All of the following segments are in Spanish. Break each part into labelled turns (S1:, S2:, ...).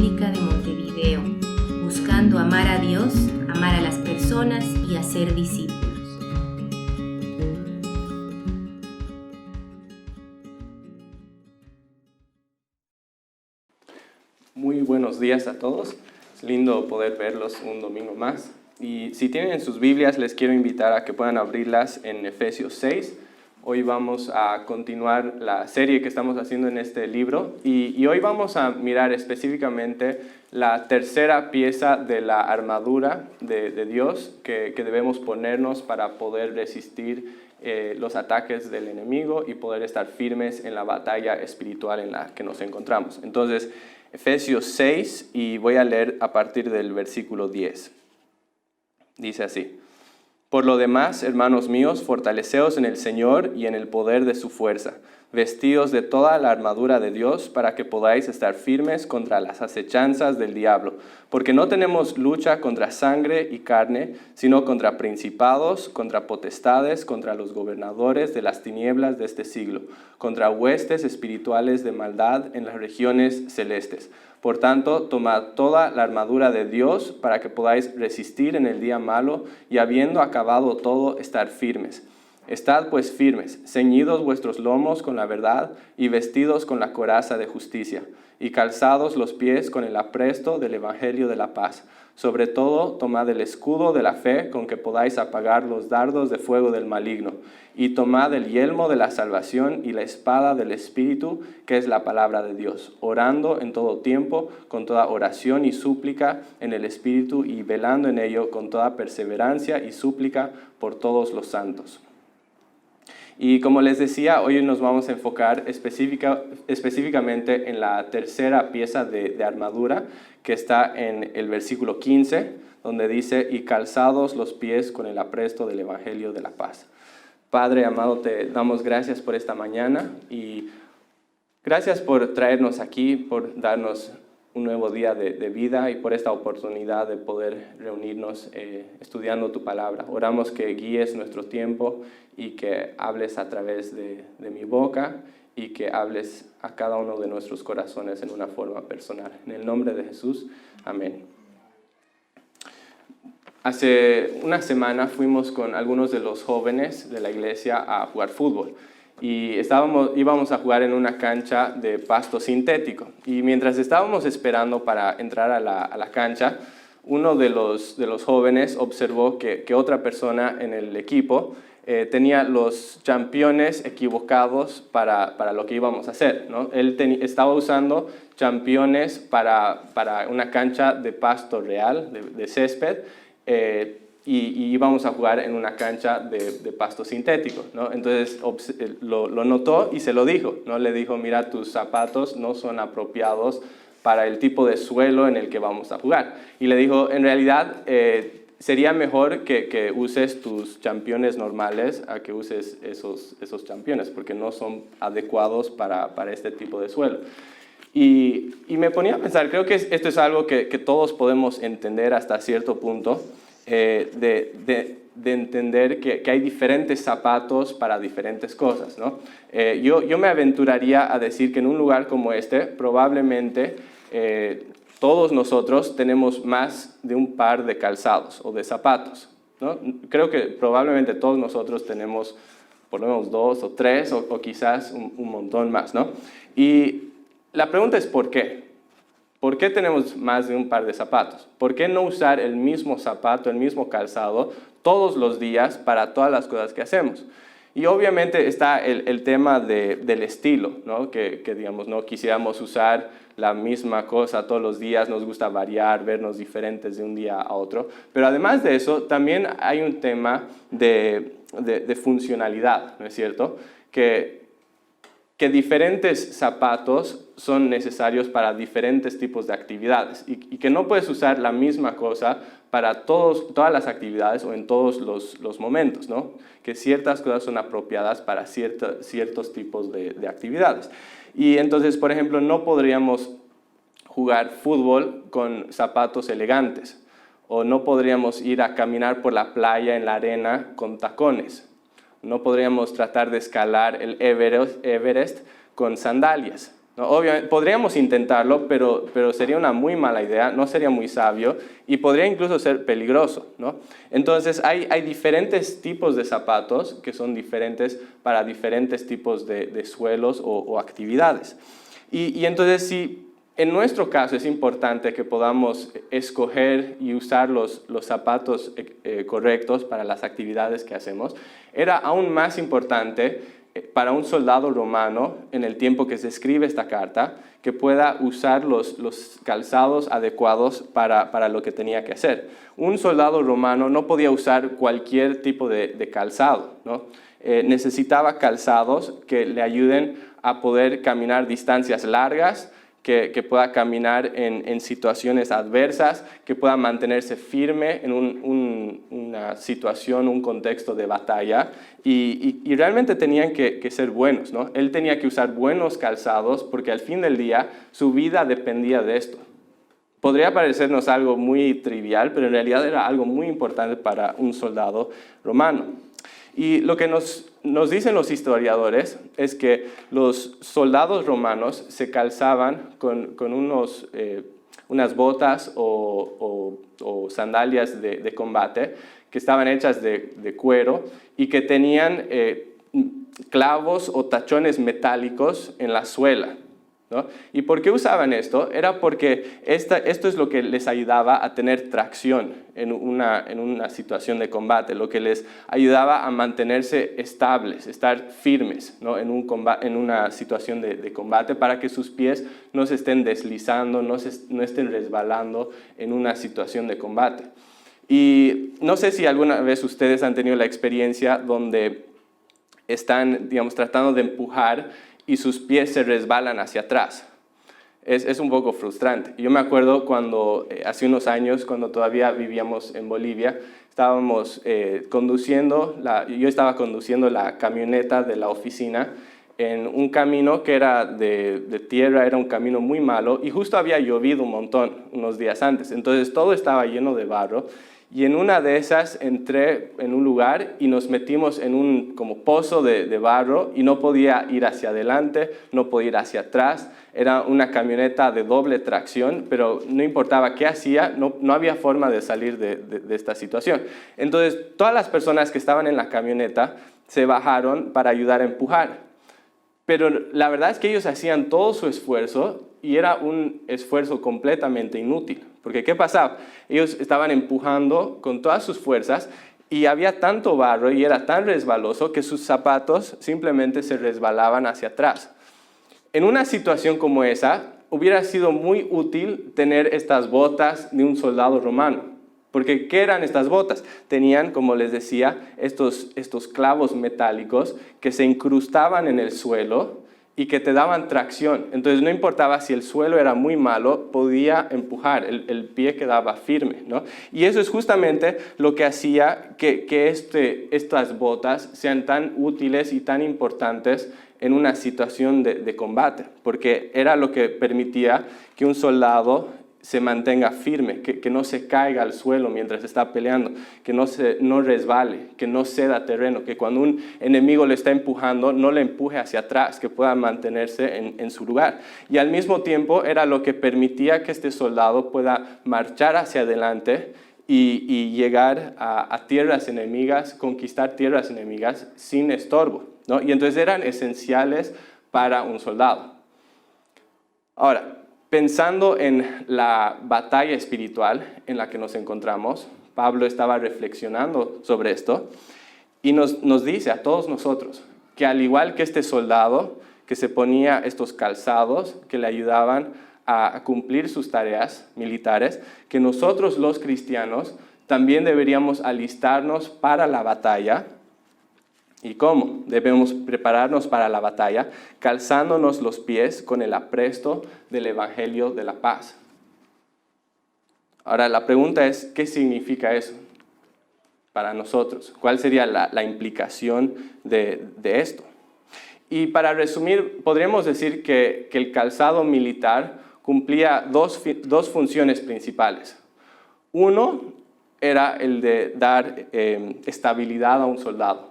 S1: Católica de Montevideo, buscando amar a Dios, amar a las personas y hacer discípulos.
S2: Muy buenos días a todos. Es lindo poder verlos un domingo más. Y si tienen en sus Biblias, les quiero invitar a que puedan abrirlas en Efesios 6. Hoy vamos a continuar la serie que estamos haciendo en este libro y hoy vamos a mirar específicamente la tercera pieza de la armadura de Dios que debemos ponernos para poder resistir los ataques del enemigo y poder estar firmes en la batalla espiritual en la que nos encontramos. Entonces, Efesios 6, y voy a leer a partir del versículo 10. Dice así: Por lo demás, hermanos míos, fortaleceos en el Señor y en el poder de su fuerza, vestidos de toda la armadura de Dios para que podáis estar firmes contra las acechanzas del diablo, porque no tenemos lucha contra sangre y carne, sino contra principados, contra potestades, contra los gobernadores de las tinieblas de este siglo, contra huestes espirituales de maldad en las regiones celestes. Por tanto, tomad toda la armadura de Dios para que podáis resistir en el día malo y habiendo acabado todo, estar firmes. Estad pues firmes, ceñidos vuestros lomos con la verdad y vestidos con la coraza de justicia, y calzados los pies con el apresto del evangelio de la paz. Sobre todo, tomad el escudo de la fe con que podáis apagar los dardos de fuego del maligno, y tomad el yelmo de la salvación y la espada del Espíritu, que es la palabra de Dios, orando en todo tiempo, con toda oración y súplica en el Espíritu, y velando en ello con toda perseverancia y súplica por todos los santos. Y como les decía, hoy nos vamos a enfocar específicamente en la tercera pieza de armadura, que está en el versículo 15, donde dice: y calzados los pies con el apresto del evangelio de la paz. Padre amado, te damos gracias por esta mañana y gracias por traernos aquí, por darnos un nuevo día de vida y por esta oportunidad de poder reunirnos estudiando tu palabra. Oramos que guíes nuestro tiempo y que hables a través de mi boca y que hables a cada uno de nuestros corazones en una forma personal. En el nombre de Jesús, amén. Hace una semana fuimos con algunos de los jóvenes de la iglesia a jugar fútbol. Y íbamos a jugar en una cancha de pasto sintético. Y mientras estábamos esperando para entrar a la cancha, uno de los jóvenes observó que otra persona en el equipo tenía los championes equivocados para lo que íbamos a hacer, ¿no? Él estaba usando championes para una cancha de pasto real, de césped, y íbamos a jugar en una cancha de pasto sintético, ¿no? Entonces lo notó y se lo dijo, ¿no? Le dijo: mira, tus zapatos no son apropiados para el tipo de suelo en el que vamos a jugar. Y le dijo: en realidad sería mejor que uses tus championes normales a que uses esos championes, porque no son adecuados para este tipo de suelo. Y me ponía a pensar, creo que esto es algo que todos podemos entender hasta cierto punto, de entender que hay diferentes zapatos para diferentes cosas, ¿no? Yo me aventuraría a decir que en un lugar como este, probablemente todos nosotros tenemos más de un par de calzados o de zapatos, ¿no? Creo que probablemente todos nosotros tenemos por lo menos 2 o 3 o quizás un montón más, ¿no? Y la pregunta es ¿por qué? ¿Por qué tenemos más de un par de zapatos? ¿Por qué no usar el mismo zapato, el mismo calzado, todos los días para todas las cosas que hacemos? Y obviamente está el tema del estilo, ¿no? Que digamos, no quisiéramos usar la misma cosa todos los días, nos gusta variar, vernos diferentes de un día a otro. Pero además de eso, también hay un tema de funcionalidad, ¿no es cierto? Que diferentes zapatos son necesarios para diferentes tipos de actividades y que no puedes usar la misma cosa para todas las actividades o en todos los momentos, ¿no? Que ciertas cosas son apropiadas para ciertos tipos de actividades. Y entonces, por ejemplo, no podríamos jugar fútbol con zapatos elegantes, o no podríamos ir a caminar por la playa en la arena con tacones. No podríamos tratar de escalar el Everest con sandalias, ¿no? Obviamente, podríamos intentarlo, pero sería una muy mala idea, no sería muy sabio y podría incluso ser peligroso, ¿no? Entonces, hay diferentes tipos de zapatos que son diferentes para diferentes tipos de suelos o actividades. Y entonces, sí, en nuestro caso es importante que podamos escoger y usar los zapatos correctos para las actividades que hacemos. Era aún más importante para un soldado romano en el tiempo que se escribe esta carta, que pueda usar los calzados adecuados para lo que tenía que hacer. Un soldado romano no podía usar cualquier tipo de calzado, ¿no? Necesitaba calzados que le ayuden a poder caminar distancias largas, que pueda caminar en situaciones adversas, que pueda mantenerse firme en una situación, un contexto de batalla, y realmente tenían que ser buenos, ¿no? Él tenía que usar buenos calzados porque al fin del día su vida dependía de esto. Podría parecernos algo muy trivial, pero en realidad era algo muy importante para un soldado romano. Y lo que nos dicen los historiadores es que los soldados romanos se calzaban con unas botas o sandalias de combate que estaban hechas de cuero y que tenían clavos o tachones metálicos en la suela, ¿no? ¿Y por qué usaban esto? Era porque esto es lo que les ayudaba a tener tracción en una situación de combate, lo que les ayudaba a mantenerse estables, estar firmes, ¿no? en una situación de combate, para que sus pies no se estén deslizando, no estén resbalando en una situación de combate. Y no sé si alguna vez ustedes han tenido la experiencia donde están, digamos, tratando de empujar y sus pies se resbalan hacia atrás. Es un poco frustrante. Yo me acuerdo cuando, hace unos años, cuando todavía vivíamos en Bolivia, yo estaba conduciendo la camioneta de la oficina en un camino que era de tierra, era un camino muy malo, y justo había llovido un montón unos días antes. Entonces todo estaba lleno de barro. Y en una de esas entré en un lugar y nos metimos en un como pozo de barro y no podía ir hacia adelante, no podía ir hacia atrás. Era una camioneta de doble tracción, pero no importaba qué hacía, no había forma de salir de esta situación. Entonces todas las personas que estaban en la camioneta se bajaron para ayudar a empujar. Pero la verdad es que ellos hacían todo su esfuerzo y era un esfuerzo completamente inútil. Porque ¿qué pasaba? Ellos estaban empujando con todas sus fuerzas y había tanto barro y era tan resbaloso que sus zapatos simplemente se resbalaban hacia atrás. En una situación como esa, hubiera sido muy útil tener estas botas de un soldado romano. Porque ¿qué eran estas botas? Tenían, como les decía, estos clavos metálicos que se incrustaban en el suelo y que te daban tracción. Entonces no importaba si el suelo era muy malo, podía empujar, el pie quedaba firme, ¿no? Y eso es justamente lo que hacía que estas botas sean tan útiles y tan importantes en una situación de combate, porque era lo que permitía que un soldado se mantenga firme, que no se caiga al suelo mientras está peleando, que no resbale, que no ceda terreno, que cuando un enemigo le está empujando, no le empuje hacia atrás, que pueda mantenerse en su lugar. Y al mismo tiempo era lo que permitía que este soldado pueda marchar hacia adelante y llegar a tierras enemigas, conquistar tierras enemigas sin estorbo, ¿no? Y entonces eran esenciales para un soldado. Ahora, pensando en la batalla espiritual en la que nos encontramos, Pablo estaba reflexionando sobre esto y nos dice a todos nosotros que al igual que este soldado que se ponía estos calzados que le ayudaban a cumplir sus tareas militares, que nosotros los cristianos también deberíamos alistarnos para la batalla. ¿Y cómo? Debemos prepararnos para la batalla calzándonos los pies con el apresto del Evangelio de la paz. Ahora, la pregunta es, ¿qué significa eso para nosotros? ¿Cuál sería la implicación de esto? Y para resumir, podríamos decir que el calzado militar cumplía dos funciones principales. Uno era el de dar estabilidad a un soldado.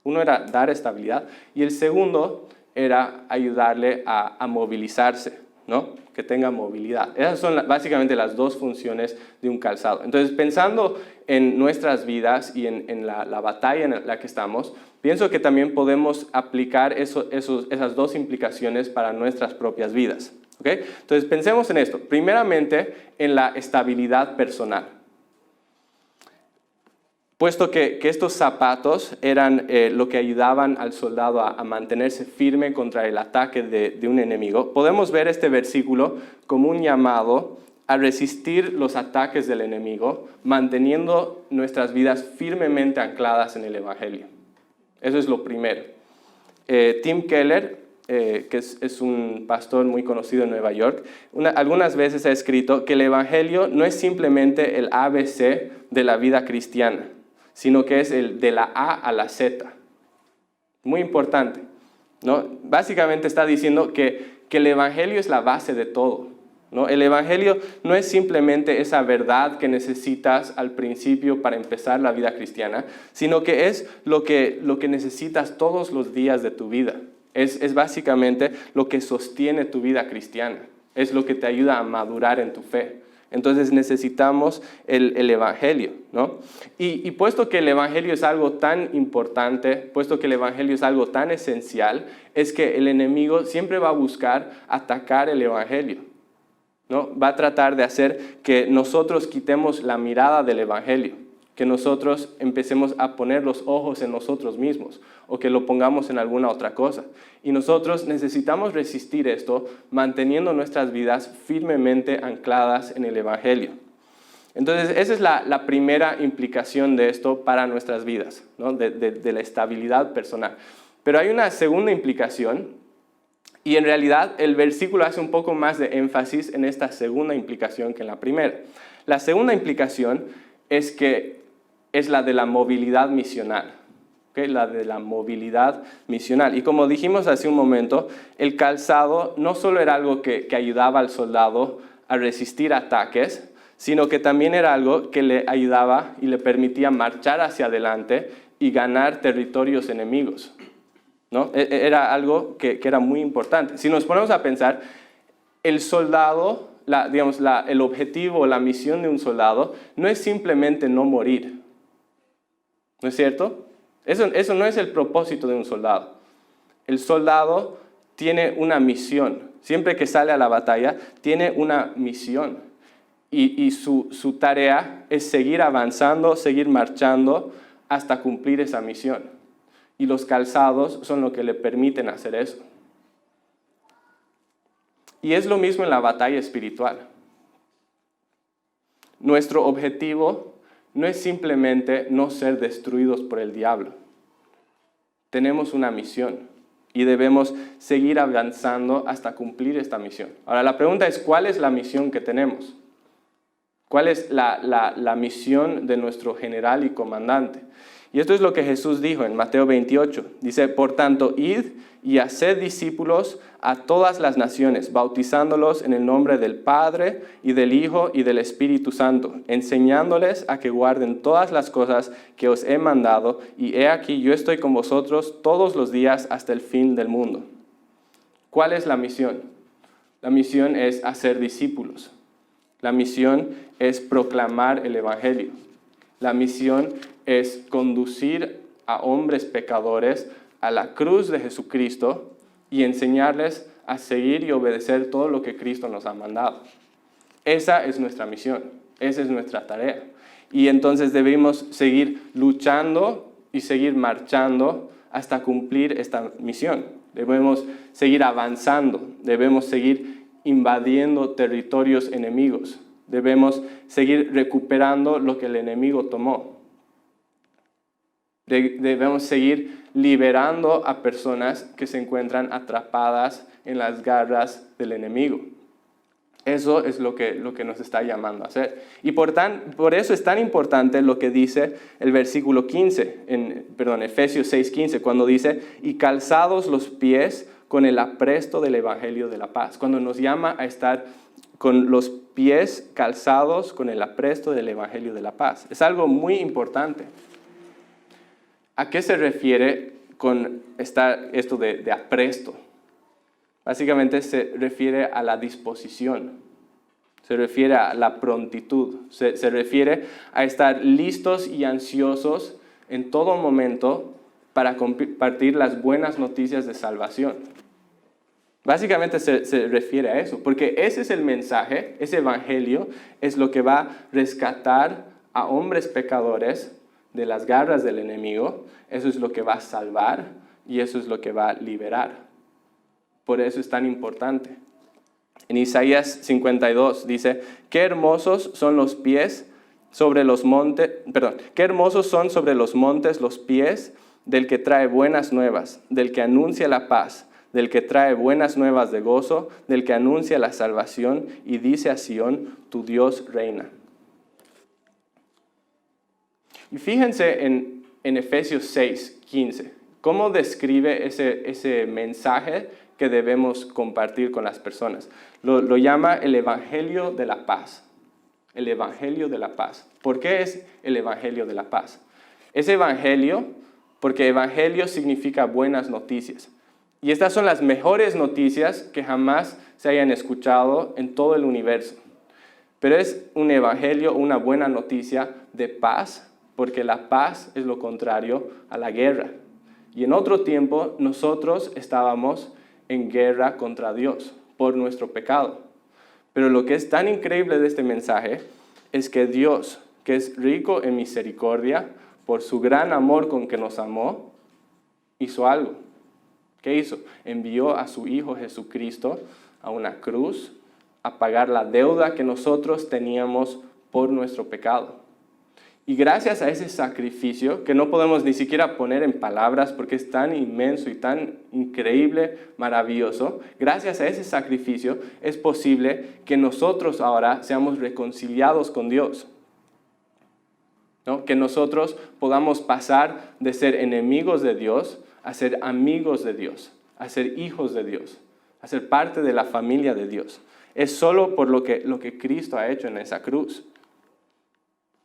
S2: Uno era dar estabilidad y el segundo era ayudarle a movilizarse, ¿no? Que tenga movilidad. Esas son básicamente las dos funciones de un calzado. Entonces, pensando en nuestras vidas y en la batalla en la que estamos, pienso que también podemos aplicar esas dos implicaciones para nuestras propias vidas. ¿Okay? Entonces, pensemos en esto. Primeramente, en la estabilidad personal. Puesto que estos zapatos eran lo que ayudaban al soldado a mantenerse firme contra el ataque de un enemigo, podemos ver este versículo como un llamado a resistir los ataques del enemigo, manteniendo nuestras vidas firmemente ancladas en el Evangelio. Eso es lo primero. Tim Keller, que es un pastor muy conocido en Nueva York, algunas veces ha escrito que el Evangelio no es simplemente el ABC de la vida cristiana, sino que es el de la A a la Z. Muy importante, ¿no? Básicamente está diciendo que el Evangelio es la base de todo, ¿no? El Evangelio no es simplemente esa verdad que necesitas al principio para empezar la vida cristiana, sino que es lo que necesitas todos los días de tu vida. Es básicamente lo que sostiene tu vida cristiana. Es lo que te ayuda a madurar en tu fe. Entonces necesitamos el Evangelio, ¿no? Y puesto que el Evangelio es algo tan importante, puesto que el Evangelio es algo tan esencial, es que el enemigo siempre va a buscar atacar el Evangelio, ¿no? Va a tratar de hacer que nosotros quitemos la mirada del Evangelio, que nosotros empecemos a poner los ojos en nosotros mismos o que lo pongamos en alguna otra cosa. Y nosotros necesitamos resistir esto manteniendo nuestras vidas firmemente ancladas en el Evangelio. Entonces, esa es la primera implicación de esto para nuestras vidas, ¿no? de la estabilidad personal. Pero hay una segunda implicación y en realidad el versículo hace un poco más de énfasis en esta segunda implicación que en la primera. La segunda implicación es la de la movilidad misional. ¿Okay? La de la movilidad misional. Y como dijimos hace un momento, el calzado no solo era algo que ayudaba al soldado a resistir ataques, sino que también era algo que le ayudaba y le permitía marchar hacia adelante y ganar territorios enemigos, ¿no? Era algo que era muy importante. Si nos ponemos a pensar, el soldado, el objetivo, la misión de un soldado, no es simplemente no morir. ¿No es cierto? Eso no es el propósito de un soldado. El soldado tiene una misión. Siempre que sale a la batalla, tiene una misión. Y su tarea es seguir avanzando, seguir marchando hasta cumplir esa misión. Y los calzados son lo que le permiten hacer eso. Y es lo mismo en la batalla espiritual. Nuestro objetivo no es simplemente no ser destruidos por el diablo. Tenemos una misión y debemos seguir avanzando hasta cumplir esta misión. Ahora, la pregunta es, ¿cuál es la misión que tenemos? ¿Cuál es la misión de nuestro general y comandante? Y esto es lo que Jesús dijo en Mateo 28. Dice, por tanto, id y haced discípulos a todas las naciones, bautizándolos en el nombre del Padre y del Hijo y del Espíritu Santo, enseñándoles a que guarden todas las cosas que os he mandado, y he aquí yo estoy con vosotros todos los días hasta el fin del mundo. ¿Cuál es la misión? La misión es hacer discípulos. La misión es proclamar el Evangelio. La misión es conducir a hombres pecadores a la cruz de Jesucristo y enseñarles a seguir y obedecer todo lo que Cristo nos ha mandado. Esa es nuestra misión, esa es nuestra tarea. Y entonces debemos seguir luchando y seguir marchando hasta cumplir esta misión. Debemos seguir avanzando, debemos seguir invadiendo territorios enemigos. Debemos seguir recuperando lo que el enemigo tomó. Debemos seguir liberando a personas que se encuentran atrapadas en las garras del enemigo. Eso es lo que nos está llamando a hacer. Y por eso es tan importante lo que dice el versículo 15, Efesios 6:15, cuando dice, y calzados los pies con el apresto del Evangelio de la paz. Cuando nos llama a estar con los pies calzados con el apresto del Evangelio de la paz. Es algo muy importante. ¿A qué se refiere con esto de apresto? Básicamente se refiere a la disposición, se refiere a la prontitud, se refiere a estar listos y ansiosos en todo momento para compartir las buenas noticias de salvación. Básicamente se refiere a eso, porque ese es el mensaje, ese evangelio es lo que va a rescatar a hombres pecadores de las garras del enemigo, eso es lo que va a salvar y eso es lo que va a liberar. Por eso es tan importante. En Isaías 52 dice, qué hermosos son los pies sobre los montes, qué hermosos son sobre los montes los pies del que trae buenas nuevas, del que anuncia la paz, del que trae buenas nuevas de gozo, del que anuncia la salvación y dice a Sión, tu Dios reina. Y fíjense en Efesios 6:15, cómo describe ese mensaje que debemos compartir con las personas. Lo llama el Evangelio de la Paz. El Evangelio de la Paz. ¿Por qué es el Evangelio de la Paz? Es Evangelio porque Evangelio significa buenas noticias. Y estas son las mejores noticias que jamás se hayan escuchado en todo el universo. Pero es un Evangelio, una buena noticia de paz, porque la paz es lo contrario a la guerra. Y en otro tiempo nosotros estábamos en guerra contra Dios por nuestro pecado. Pero lo que es tan increíble de este mensaje es que Dios, que es rico en misericordia, por su gran amor con que nos amó, hizo algo. ¿Qué hizo? Envió a su Hijo Jesucristo a una cruz a pagar la deuda que nosotros teníamos por nuestro pecado. Y gracias a ese sacrificio, que no podemos ni siquiera poner en palabras porque es tan inmenso y tan increíble, maravilloso, gracias a ese sacrificio es posible que nosotros ahora seamos reconciliados con Dios. ¿No? Que nosotros podamos pasar de ser enemigos de Dios a ser amigos de Dios, a ser hijos de Dios, a ser parte de la familia de Dios. Es solo por lo que Cristo ha hecho en esa cruz.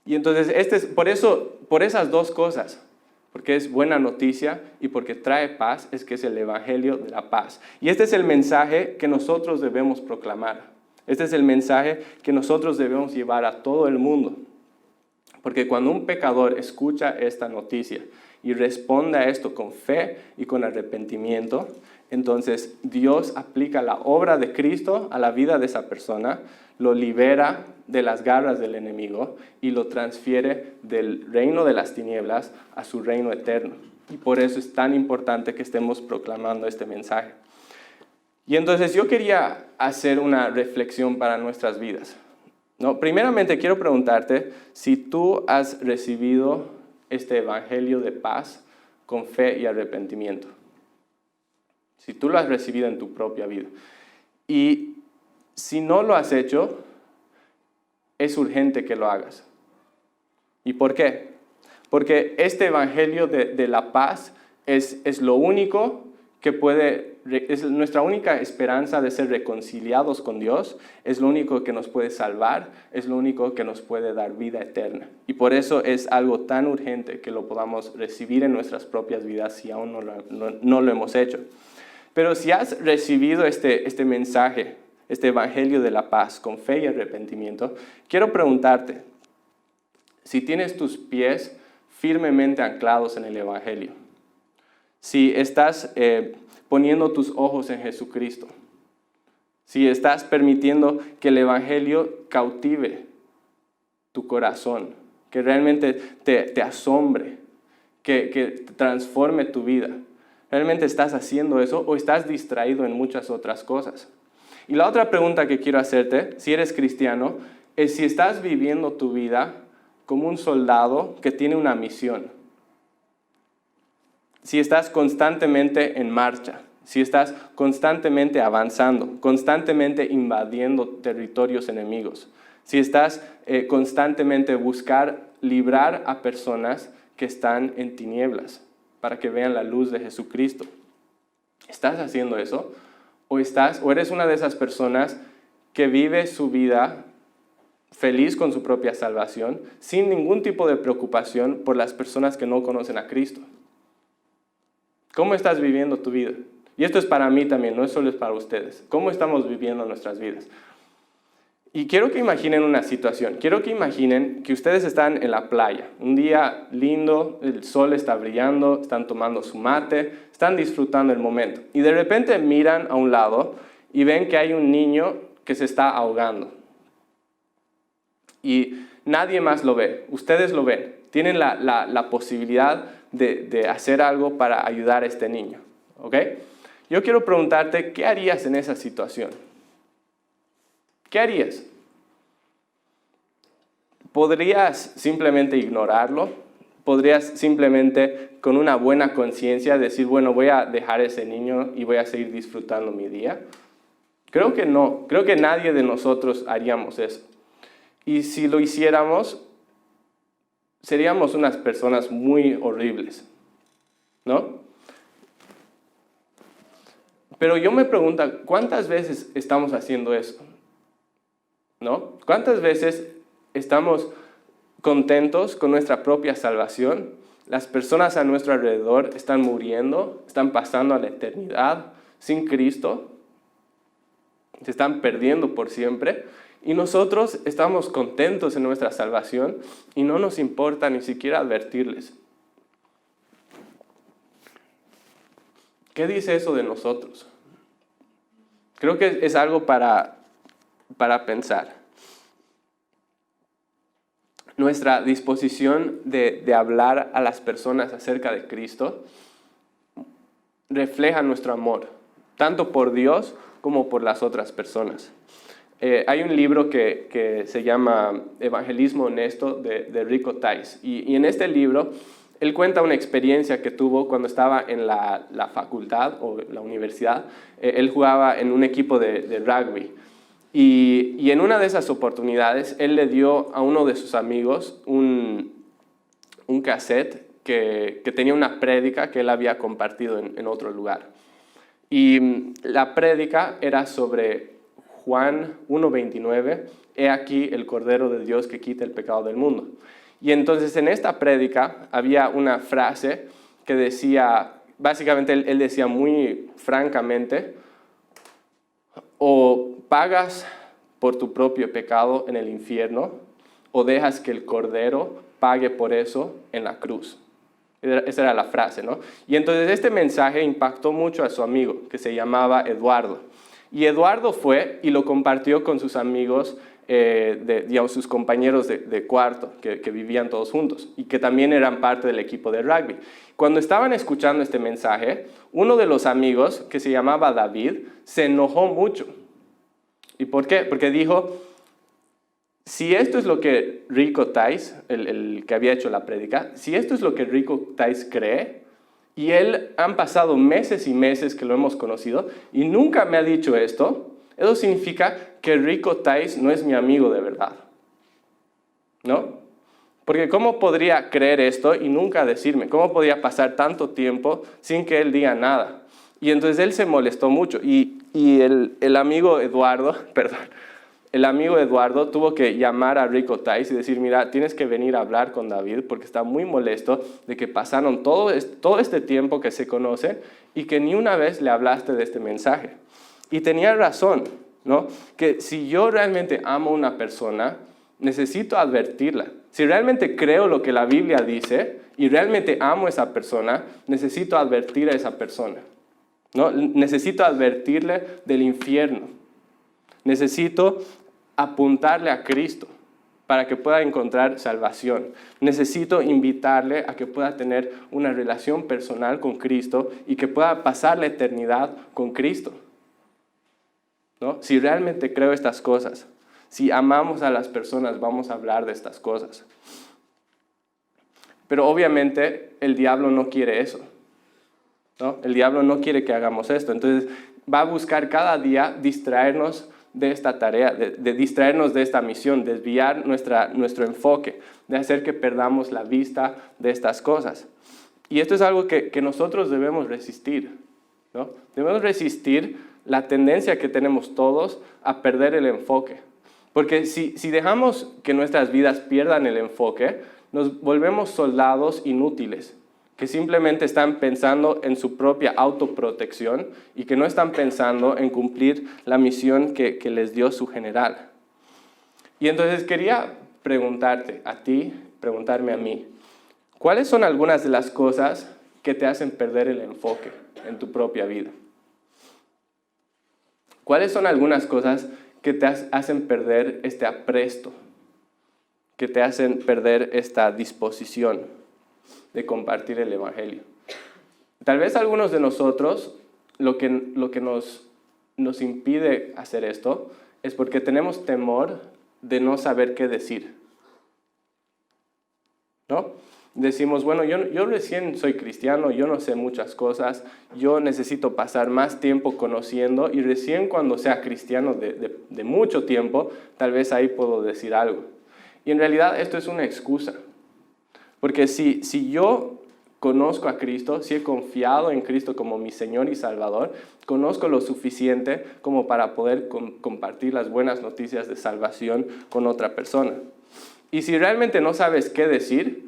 S2: Y entonces, por esas dos cosas, porque es buena noticia y porque trae paz, es que es el Evangelio de la paz. Y este es el mensaje que nosotros debemos proclamar. Este es el mensaje que nosotros debemos llevar a todo el mundo. Porque cuando un pecador escucha esta noticia y responde a esto con fe y con arrepentimiento, entonces Dios aplica la obra de Cristo a la vida de esa persona, lo libera de las garras del enemigo y lo transfiere del reino de las tinieblas a su reino eterno. Y por eso es tan importante que estemos proclamando este mensaje. Y entonces yo quería hacer una reflexión para nuestras vidas. No, primeramente quiero preguntarte si tú has recibido este evangelio de paz con fe y arrepentimiento. Si tú lo has recibido en tu propia vida. Y si no lo has hecho, es urgente que lo hagas. ¿Y por qué? Porque este evangelio de la paz es lo único que es nuestra única esperanza de ser reconciliados con Dios, es lo único que nos puede salvar, es lo único que nos puede dar vida eterna. Y por eso es algo tan urgente que lo podamos recibir en nuestras propias vidas si aún no lo hemos hecho. Pero si has recibido este mensaje, este evangelio de la paz con fe y arrepentimiento, quiero preguntarte si tienes tus pies firmemente anclados en el evangelio. Si estás poniendo tus ojos en Jesucristo, si estás permitiendo que el Evangelio cautive tu corazón, que realmente te asombre, que transforme tu vida. ¿Realmente estás haciendo eso o estás distraído en muchas otras cosas? Y la otra pregunta que quiero hacerte, si eres cristiano, es si estás viviendo tu vida como un soldado que tiene una misión. Si estás constantemente en marcha, si estás constantemente avanzando, constantemente invadiendo territorios enemigos, si estás constantemente buscar librar a personas que están en tinieblas para que vean la luz de Jesucristo. ¿Estás haciendo eso? ¿O eres una de esas personas que vive su vida feliz con su propia salvación, sin ningún tipo de preocupación por las personas que no conocen a Cristo? ¿Cómo estás viviendo tu vida? Y esto es para mí también, no solo es para ustedes. ¿Cómo estamos viviendo nuestras vidas? Y quiero que imaginen una situación. Quiero que imaginen que ustedes están en la playa. Un día lindo, el sol está brillando, están tomando su mate, están disfrutando el momento. Y de repente miran a un lado y ven que hay un niño que se está ahogando. Y nadie más lo ve. Ustedes lo ven. Tienen la posibilidad de hacer algo para ayudar a este niño. ¿Ok? Yo quiero preguntarte, ¿qué harías en esa situación? ¿Qué harías? ¿Podrías simplemente ignorarlo? ¿Podrías simplemente con una buena conciencia decir, bueno, voy a dejar a ese niño y voy a seguir disfrutando mi día? Creo que no. Creo que nadie de nosotros haríamos eso. Y si lo hiciéramos, seríamos unas personas muy horribles, ¿no? Pero yo me pregunto, ¿cuántas veces estamos haciendo eso? ¿No? ¿Cuántas veces estamos contentos con nuestra propia salvación? Las personas a nuestro alrededor están muriendo, están pasando a la eternidad sin Cristo, se están perdiendo por siempre, y nosotros estamos contentos en nuestra salvación y no nos importa ni siquiera advertirles. ¿Qué dice eso de nosotros? Creo que es algo para pensar. Nuestra disposición de hablar a las personas acerca de Cristo refleja nuestro amor, tanto por Dios como por las otras personas. Hay un libro que se llama Evangelismo Honesto de Rico Tice, y en este libro él cuenta una experiencia que tuvo cuando estaba en la facultad o la universidad. Él jugaba en un equipo de rugby. Y en una de esas oportunidades, él le dio a uno de sus amigos un cassette que tenía una prédica que él había compartido en otro lugar. Y la prédica era sobre Juan 1:29, «He aquí el Cordero de Dios que quita el pecado del mundo». Y entonces en esta prédica había una frase que decía, básicamente él decía muy francamente, o pagas por tu propio pecado en el infierno, o dejas que el Cordero pague por eso en la cruz. Esa era la frase, ¿no? Y entonces este mensaje impactó mucho a su amigo, que se llamaba Eduardo. Y Eduardo fue y lo compartió con sus amigos, digamos, sus compañeros de cuarto, que vivían todos juntos, y que también eran parte del equipo de rugby. Cuando estaban escuchando este mensaje, uno de los amigos, que se llamaba David, se enojó mucho. ¿Y por qué? Porque dijo, si esto es lo que Rico Tice, el que había hecho la prédica, si esto es lo que Rico Tice cree, y él han pasado meses y meses que lo hemos conocido, y nunca me ha dicho esto, eso significa que Rico Tice no es mi amigo de verdad, ¿no? Porque ¿cómo podría creer esto y nunca decirme? ¿Cómo podría pasar tanto tiempo sin que él diga nada? Y entonces él se molestó mucho, y el amigo Eduardo, el amigo Eduardo tuvo que llamar a Rico Tice y decir, mira, tienes que venir a hablar con David porque está muy molesto de que pasaron todo este tiempo que se conocen y que ni una vez le hablaste de este mensaje. Y tenía razón, ¿no? Que si yo realmente amo a una persona, necesito advertirla. Si realmente creo lo que la Biblia dice y realmente amo a esa persona, necesito advertir a esa persona, ¿no? Necesito advertirle del infierno. Necesito apuntarle a Cristo para que pueda encontrar salvación. Necesito invitarle a que pueda tener una relación personal con Cristo y que pueda pasar la eternidad con Cristo, ¿no? Si realmente creo estas cosas, si amamos a las personas, vamos a hablar de estas cosas. Pero obviamente el diablo no quiere eso, ¿no? El diablo no quiere que hagamos esto. Entonces va a buscar cada día distraernos de esta tarea, de distraernos de esta misión, desviar nuestro enfoque, de hacer que perdamos la vista de estas cosas. Y esto es algo que nosotros debemos resistir, ¿no? Debemos resistir la tendencia que tenemos todos a perder el enfoque. Porque si dejamos que nuestras vidas pierdan el enfoque, nos volvemos soldados inútiles, que simplemente están pensando en su propia autoprotección y que no están pensando en cumplir la misión que les dio su general. Y entonces quería preguntarte a ti, preguntarme a mí, ¿cuáles son algunas de las cosas que te hacen perder el enfoque en tu propia vida? ¿Cuáles son algunas cosas que te hacen perder este apresto, que te hacen perder esta disposición de compartir el Evangelio? Tal vez algunos de nosotros, lo que nos impide hacer esto es porque tenemos temor de no saber qué decir, ¿no? Decimos, bueno, yo recién soy cristiano, yo no sé muchas cosas, yo necesito pasar más tiempo conociendo y recién cuando sea cristiano de mucho tiempo, tal vez ahí puedo decir algo. Y en realidad esto es una excusa, porque si yo conozco a Cristo, si he confiado en Cristo como mi Señor y Salvador, conozco lo suficiente como para poder compartir las buenas noticias de salvación con otra persona. Y si realmente no sabes qué decir,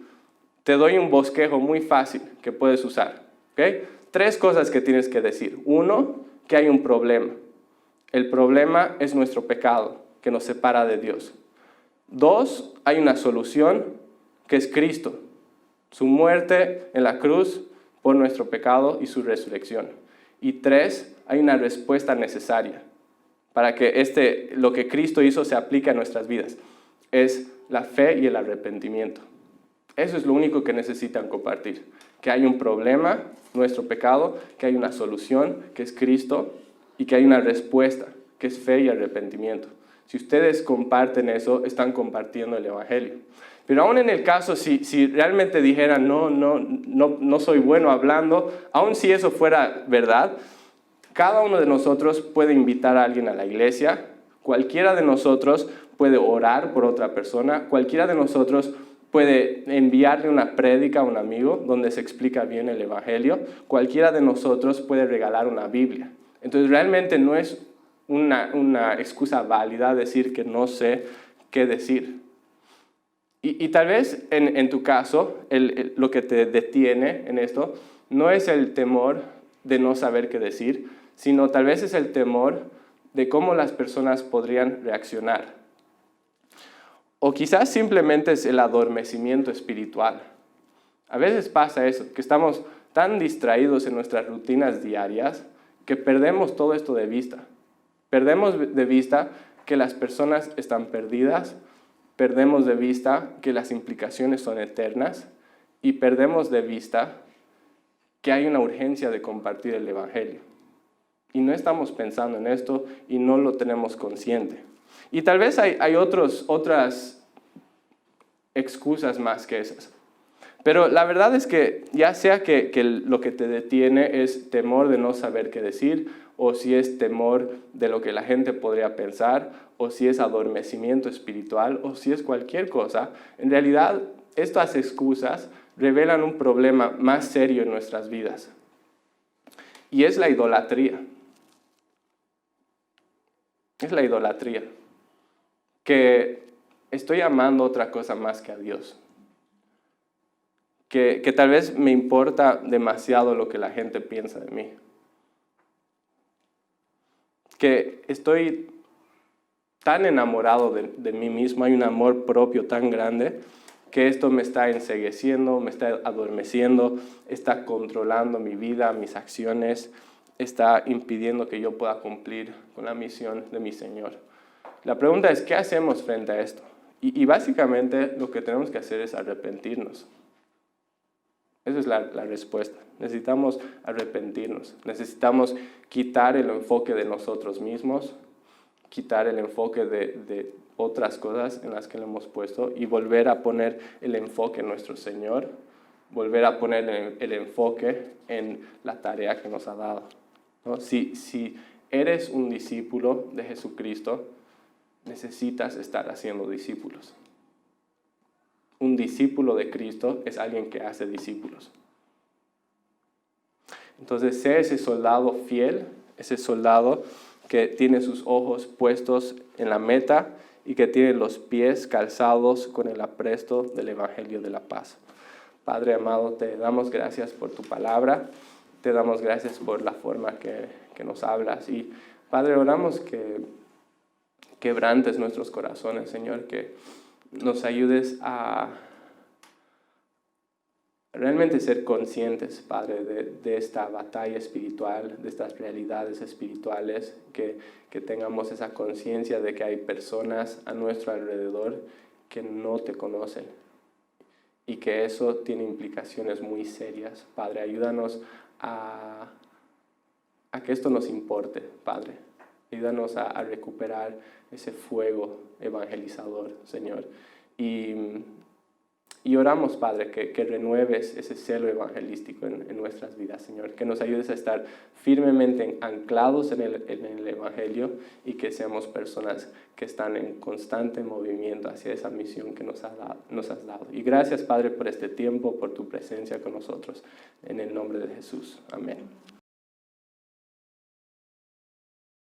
S2: te doy un bosquejo muy fácil que puedes usar, ¿ok? 3 cosas que tienes que decir. 1, que hay un problema. El problema es nuestro pecado, que nos separa de Dios. 2, hay una solución, que es Cristo. Su muerte en la cruz por nuestro pecado y su resurrección. Y 3, hay una respuesta necesaria para que lo que Cristo hizo se aplique a nuestras vidas. Es la fe y el arrepentimiento. Eso es lo único que necesitan compartir. Que hay un problema, nuestro pecado, que hay una solución, que es Cristo, y que hay una respuesta, que es fe y arrepentimiento. Si ustedes comparten eso, están compartiendo el Evangelio. Pero aún en el caso, si realmente dijeran, no soy bueno hablando, aun si eso fuera verdad, cada uno de nosotros puede invitar a alguien a la iglesia, cualquiera de nosotros puede orar por otra persona, cualquiera de nosotros puede enviarle una prédica a un amigo donde se explica bien el Evangelio, cualquiera de nosotros puede regalar una Biblia. Entonces realmente no es una excusa válida decir que no sé qué decir. Y tal vez en tu caso, lo que te detiene en esto no es el temor de no saber qué decir, sino tal vez es el temor de cómo las personas podrían reaccionar. O quizás simplemente es el adormecimiento espiritual. A veces pasa eso, que estamos tan distraídos en nuestras rutinas diarias que perdemos todo esto de vista. Perdemos de vista que las personas están perdidas, perdemos de vista que las implicaciones son eternas y perdemos de vista que hay una urgencia de compartir el Evangelio. Y no estamos pensando en esto y no lo tenemos consciente. Y tal vez hay otras excusas más que esas. Pero la verdad es que ya sea que lo que te detiene es temor de no saber qué decir, o si es temor de lo que la gente podría pensar, o si es adormecimiento espiritual, o si es cualquier cosa, en realidad estas excusas revelan un problema más serio en nuestras vidas. Y es la idolatría. Es la idolatría. Que estoy amando otra cosa más que a Dios. Que tal vez me importa demasiado lo que la gente piensa de mí. Que estoy tan enamorado de mí mismo, hay un amor propio tan grande, que esto me está encegueciendo, me está adormeciendo, está controlando mi vida, mis acciones, está impidiendo que yo pueda cumplir con la misión de mi Señor. La pregunta es, ¿qué hacemos frente a esto? Y básicamente lo que tenemos que hacer es arrepentirnos. Esa es la respuesta. Necesitamos arrepentirnos. Necesitamos quitar el enfoque de nosotros mismos, quitar el enfoque de otras cosas en las que le hemos puesto y volver a poner el enfoque en nuestro Señor, volver a poner el enfoque en la tarea que nos ha dado, ¿no? Si eres un discípulo de Jesucristo, necesitas estar haciendo discípulos. Un discípulo de Cristo es alguien que hace discípulos. Entonces, sé ese soldado fiel, ese soldado que tiene sus ojos puestos en la meta y que tiene los pies calzados con el apresto del Evangelio de la paz. Padre amado, te damos gracias por tu palabra, te damos gracias por la forma que nos hablas. Y Padre, oramos que quebrantes nuestros corazones, Señor, que nos ayudes a realmente ser conscientes, Padre, de esta batalla espiritual, de estas realidades espirituales, que tengamos esa conciencia de que hay personas a nuestro alrededor que no te conocen y que eso tiene implicaciones muy serias. Padre, ayúdanos a que esto nos importe, Padre. Ayúdanos a recuperar ese fuego evangelizador, Señor. Y oramos, Padre, que renueves ese celo evangelístico en nuestras vidas, Señor. Que nos ayudes a estar firmemente anclados en el Evangelio y que seamos personas que están en constante movimiento hacia esa misión que nos has dado. Y gracias, Padre, por este tiempo, por tu presencia con nosotros. En el nombre de Jesús. Amén.